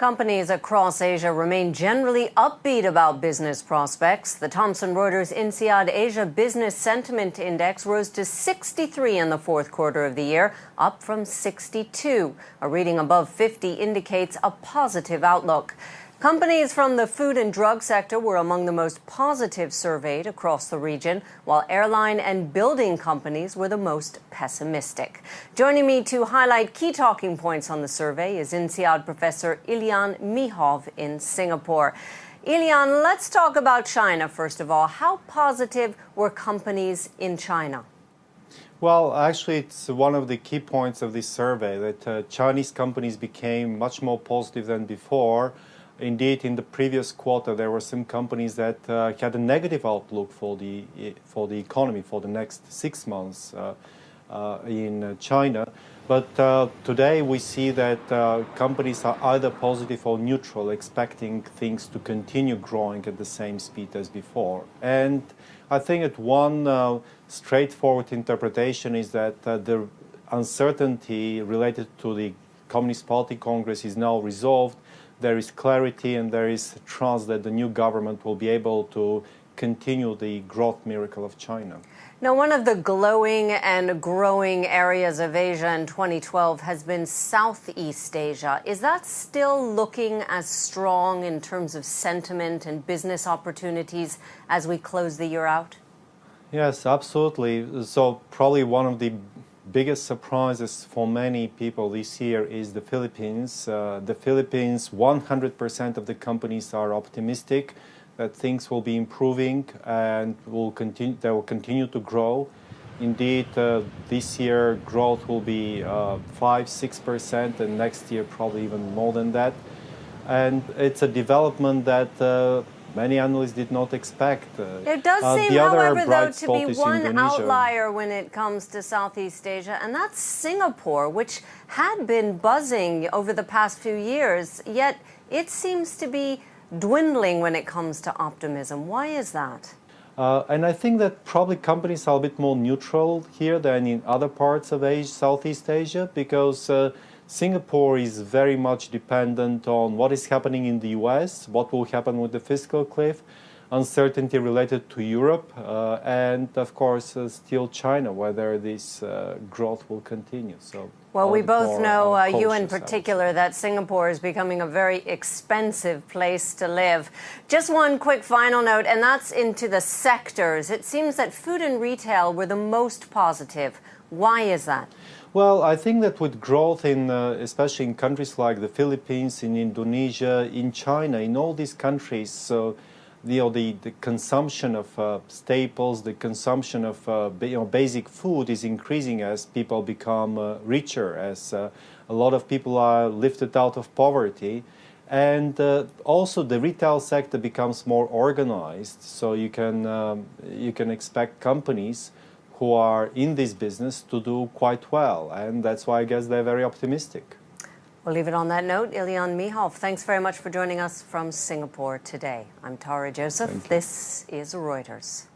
Companies across Asia remain generally upbeat about business prospects. The Thomson Reuters INSEAD Asia Business Sentiment Index rose to 63 in the fourth quarter of the year, up from 62. A reading above 50 indicates a positive outlook. Companies from the food and drug sector were among the most positive surveyed across the region, while airline and building companies were the most pessimistic. Joining me to highlight key talking points on the survey is INSEAD Professor Ilian Mihov in Singapore. Ilian, let's talk about China first of all. How positive were companies in China? Well, actually, it's one of the key points of this survey that Chinese companies became much more positive than before. Indeed, in the previous quarter, there were some companies that had a negative outlook for the economy for the next 6 months in China. But today we see that companies are either positive or neutral, expecting things to continue growing at the same speed as before. And I think that one straightforward interpretation is that the uncertainty related to the Communist Party Congress is now resolved. There is clarity and there is trust that the new government will be able to continue the growth miracle of China. Now, one of the glowing and growing areas of Asia in 2012 has been Southeast Asia. Is that still looking as strong in terms of sentiment and business opportunities as we close the year out? Yes, absolutely. So probably one of the biggest surprises for many people this year is the Philippines. The Philippines, 100% of the companies are optimistic that things will be improving and they will continue to grow. Indeed, this year growth will be 5-6%, and next year probably even more than that. And it's a development that many analysts did not expect. There does seem, however, though, to be one outlier when it comes to Southeast Asia, and that's Singapore, which had been buzzing over the past few years, yet it seems to be dwindling when it comes to optimism. Why is that? And I think that probably companies are a bit more neutral here than in other parts of Asia, Southeast Asia, because Singapore is very much dependent on what is happening in the US, what will happen with the fiscal cliff, uncertainty related to Europe, and of course still China, whether this growth will continue. So, well, we both know, you in particular, that Singapore is becoming a very expensive place to live. Just one quick final note, and that's into the sectors. It seems that food and retail were the most positive. Why is that? Well, I think that with growth in, especially in countries like the Philippines, in Indonesia, in China, in all these countries, so the consumption of staples, the consumption of basic food is increasing as people become richer, as a lot of people are lifted out of poverty. And also the retail sector becomes more organized, so you can expect companies who are in this business to do quite well, and that's why I guess they're very optimistic. We'll leave it on that note. Ilian Mihov, thanks very much for joining us from Singapore today. I'm Tara Joseph. This is Reuters.